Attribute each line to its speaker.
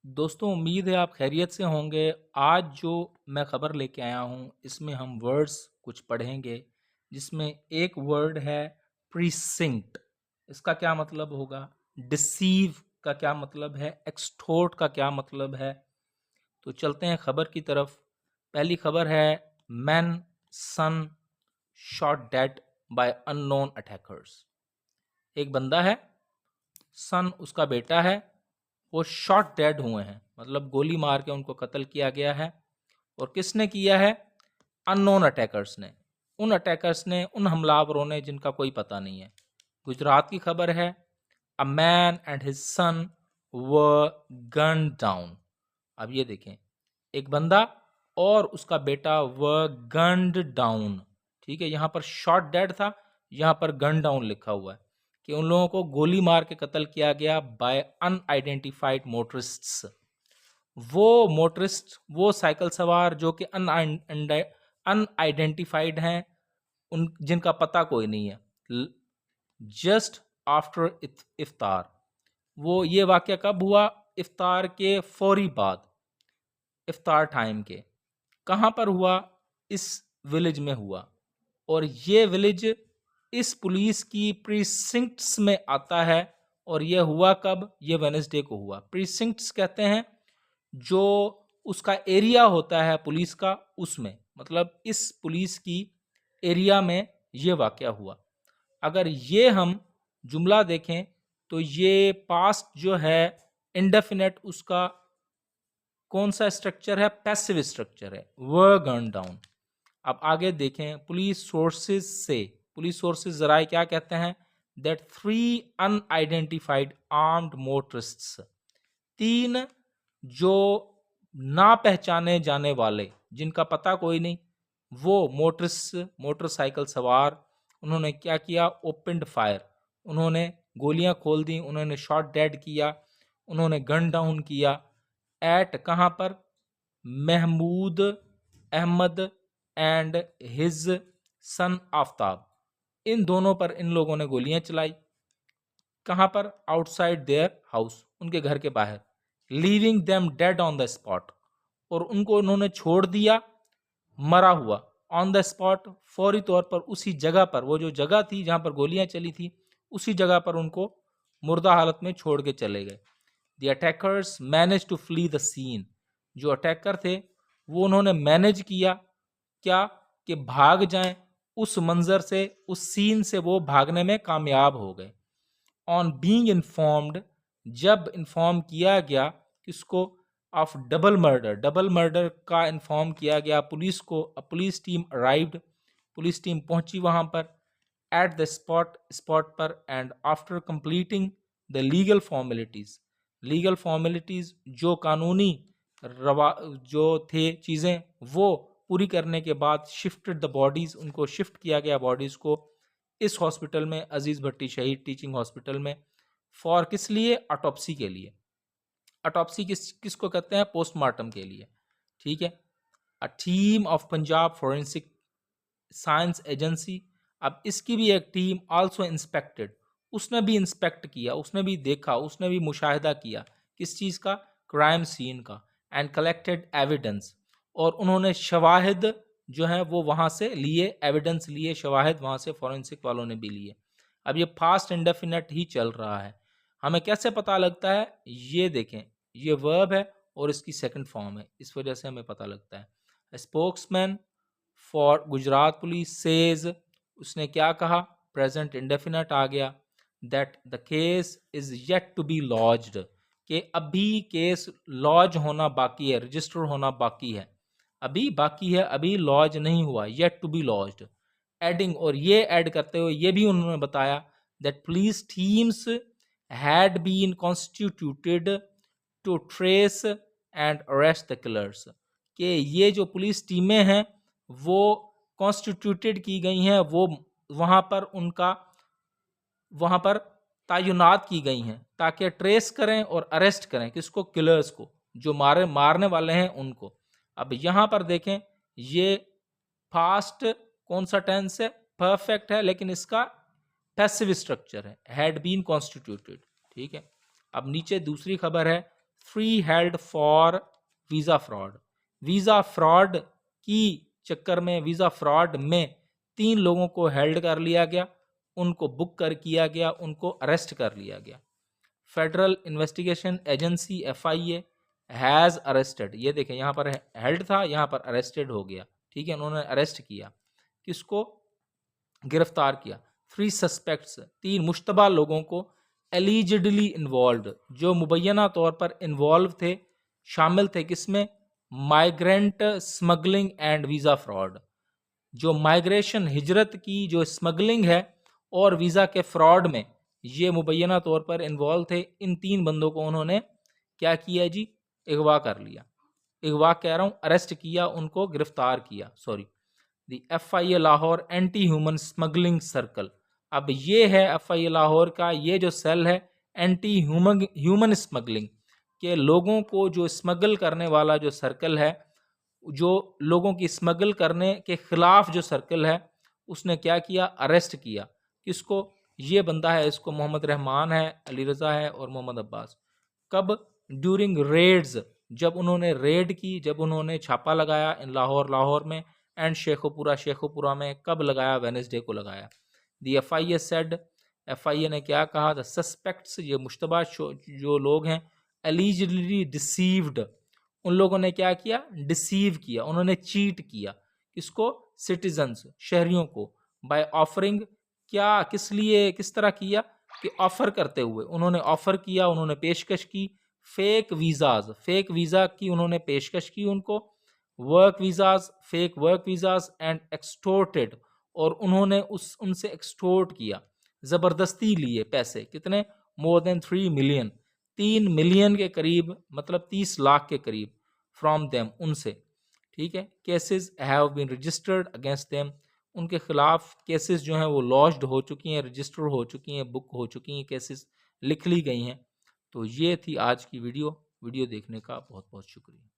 Speaker 1: दोस्तों उम्मीद है आप खैरियत से होंगे। आज जो मैं ख़बर लेके आया हूँ इसमें हम वर्ड्स कुछ पढ़ेंगे जिसमें एक वर्ड है प्रीसिंक्ट। इसका क्या मतलब होगा? डिसीव का क्या मतलब है? एक्सटोर्ट का क्या मतलब है? तो चलते हैं ख़बर की तरफ। पहली ख़बर है man son shot dead by unknown attackers. एक बंदा है, सन उसका बेटा है, वो शॉट डेड हुए हैं, मतलब गोली मार के उनको कत्ल किया गया है। और किसने किया है? अननोन अटैकर्स ने। उन अटैकर्स ने, उन हमलावरों ने जिनका कोई पता नहीं है। गुजरात की खबर है, a man and his sun were gun down. अब ये देखें, एक बंदा और उसका बेटा वर गन्ड डाउन। ठीक है, यहाँ पर शॉट डेड था, यहाँ पर गन डाउन लिखा हुआ है कि उन लोगों को गोली मार के कत्ल किया गया बाय अनआइडेंटिफाइड मोटरिस्ट्स। वो मोटरिस्ट, वो साइकिल सवार जो कि अनआइडेंटिफाइड हैं, उन जिनका पता कोई नहीं है। जस्ट आफ्टर इफ्तार। वो ये वाक़या कब हुआ? इफ्तार के फौरी बाद, इफ्तार टाइम के। कहाँ पर हुआ? इस विलेज में हुआ। और ये विलेज इस पुलिस की प्रीसिंक्ट्स में आता है। और ये हुआ कब? ये वेडनेसडे को हुआ। प्रीसिंक्ट्स कहते हैं जो उसका एरिया होता है पुलिस का, उसमें, मतलब इस पुलिस की एरिया में ये वाक़या हुआ। अगर ये हम जुमला देखें तो ये पास्ट जो है इंडेफिनेट, उसका कौन सा स्ट्रक्चर है? पैसिव स्ट्रक्चर है, वर गन डाउन। अब आगे देखें, पुलिस सोर्सेज से, पुलिस सोर्सेज जराए क्या कहते हैं? दैट 3 अनआइडेंटिफाइड आर्म्ड मोटरिस्ट्स, 3 जो ना पहचाने जाने वाले, जिनका पता कोई नहीं, वो मोटरिस्ट, मोटरसाइकिल सवार, उन्होंने क्या किया? Opened fire. उन्होंने गोलियां खोल दी, उन्होंने शॉट डेड किया, उन्होंने गन डाउन किया। एट कहाँ पर? Mahmood Ahmed and his son Aftab. इन दोनों पर इन लोगों ने गोलियां चलाई। कहाँ पर? आउटसाइड देयर हाउस, उनके घर के बाहर। Leaving them dead on the spot. और उनको उन्होंने छोड़ दिया मरा हुआ, ऑन द स्पॉट, फौरी तौर पर, उसी जगह पर। वो जो जगह थी जहां पर गोलियां चली थी, उसी जगह पर उनको मुर्दा हालत में छोड़ के चले गए। The attackers manage to flee the scene. जो अटैकर थे वो उन्होंने मैनेज किया क्या? कि भाग जाएं उस मंजर से, उस सीन से वो भागने में कामयाब हो गए। ऑन बीइंग इन्फॉर्म्ड, जब इन्फॉर्म किया गया किसको? Of double murder, double murder का इन्फॉर्म किया गया पुलिस को। Police team arrived, police team पहुंची वहां पर एट द स्पॉट, स्पॉट पर। And after completing the legal formalities, legal formalities जो कानूनी रवा जो थे चीज़ें, वो पूरी करने के बाद शिफ्टेड द बॉडीज़, उनको शिफ्ट किया गया बॉडीज़ को इस हॉस्पिटल में, अजीज़ भट्टी शहीद टीचिंग हॉस्पिटल में। फॉर किस लिए? ऑटोप्सी के लिए। ऑटोप्सी किसको कहते हैं? पोस्टमार्टम के लिए। ठीक है। A team of Punjab forensic science agency. अब इसकी भी एक टीम आल्सो इंस्पेक्टेड, उसने भी इंस्पेक्ट किया, उसने भी देखा, उसने भी मुशाहिदा किया किस चीज़ का? क्राइम सीन का। एंड कलेक्टेड एविडेंस, और उन्होंने शवाहिद जो है वो वहाँ से लिए, एविडेंस लिए, शवाहिद वहाँ से फॉरेंसिक वालों ने भी लिए। अब ये फास्ट इंडेफिनेट ही चल रहा है। हमें कैसे पता लगता है? ये देखें, ये वर्ब है और इसकी सेकंड फॉर्म है, इस वजह से हमें पता लगता है। Spokesman for Gujarat police says, उसने क्या कहा? प्रेजेंट इंडेफिनेट आ गया। That the case is yet to be lodged, कि अभी केस लॉज होना बाकी है, रजिस्टर होना बाकी है, अभी बाकी है, अभी लॉज नहीं हुआ, yet to be lodged. Adding, और ये ऐड करते हुए ये भी उन्होंने बताया that police teams had been constituted to trace and arrest the killers, कि ये जो पुलिस टीमें हैं वो कॉन्स्टिट्यूटेड की गई हैं, वो वहाँ पर उनका, वहाँ पर तैनात की गई हैं ताकि ट्रेस करें और अरेस्ट करें किसको? किलर्स को, जो मारने वाले हैं उनको। अब यहाँ पर देखें, ये फास्ट कौन सा टेंस है? परफेक्ट है, लेकिन इसका पैसिव स्ट्रक्चर है, हैड बीन कॉन्स्टिट्यूटेड। ठीक है। अब नीचे दूसरी खबर है, free held for visa fraud. Visa fraud की चक्कर में, वीज़ा फ्रॉड में 3 लोगों को हेल्ड कर लिया गया, उनको बुक कर किया गया, उनको अरेस्ट कर लिया गया। Federal investigation agency FIA has arrested, ये देखें यहाँ पर हेल्ड था, यहाँ पर अरेस्टेड हो गया, ठीक है, उन्होंने अरेस्ट किया, किसको, गिरफ्तार किया। 3 सस्पेक्ट्स, 3 मुश्तबा लोगों को, एलिजिडली इन्वॉल्व, जो मुबैना तौर पर इन्वॉल्व थे, शामिल थे किसमें, migrant smuggling and visa fraud. जो माइग्रेशन हिजरत की जो स्मगलिंग है और वीज़ा के फ्रॉड में ये मुबैना तौर पर इन्वॉल्व थे। इन 3 बंदों को उन्होंने क्या किया जी, अगवा कर लिया, अगवा कह रहा हूँ, अरेस्ट किया, उनको गिरफ्तार किया, सॉरी। दी FIA Lahore anti human smuggling circle. अब ये है FIA लाहौर का ये जो सेल है, एंटी ह्यूमन स्मगलिंग के लोगों को जो स्मगल करने वाला जो सर्कल है, जो लोगों की स्मगल करने के खिलाफ जो सर्कल है, उसने क्या किया, अरेस्ट किया, किसको, ये बंदा है, इसको मोहम्मद रहमान है, अली रज़ा है और मोहम्मद अब्बास। कब, ड्यूरिंग रेड्स, जब उन्होंने रेड की, जब उन्होंने छापा लगाया इन लाहौर में एंड शेखोपुरा में, कब लगाया, वेनेसडे को लगाया। दी FIA सेड, FIA ने क्या कहा, द सस्पेक्ट्स, ये मुश्तबा जो लोग हैं, एलिजिडली डिसीव्ड, उन लोगों ने क्या किया, डिसीव किया, उन्होंने चीट किया, किसको, सिटीजन्स, शहरियों को, बाय ऑफरिंग, क्या, किस लिए, किस तरह किया कि ऑफर करते हुए, उन्होंने ऑफर किया, उन्होंने पेशकश की, फेक वीज़ाज, फेक वीज़ा की उन्होंने पेशकश की उनको, work visas, fake work visas and extorted, और उन्होंने उनसे एक्सटोर्ट किया, ज़बरदस्ती लिए पैसे, कितने, मोर देन 3 मिलियन, 3 मिलियन के करीब, मतलब 30 लाख के करीब, फ्रॉम देम, उनसे, ठीक है। Cases have been registered against them, उनके खिलाफ केसेस जो हैं वो लॉन्च्ड हो चुकी हैं, रजिस्टर हो चुकी हैं, बुक हो चुकी हैं, केसेस लिख ली गई हैं। तो ये थी आज की वीडियो देखने का बहुत बहुत शुक्रिया।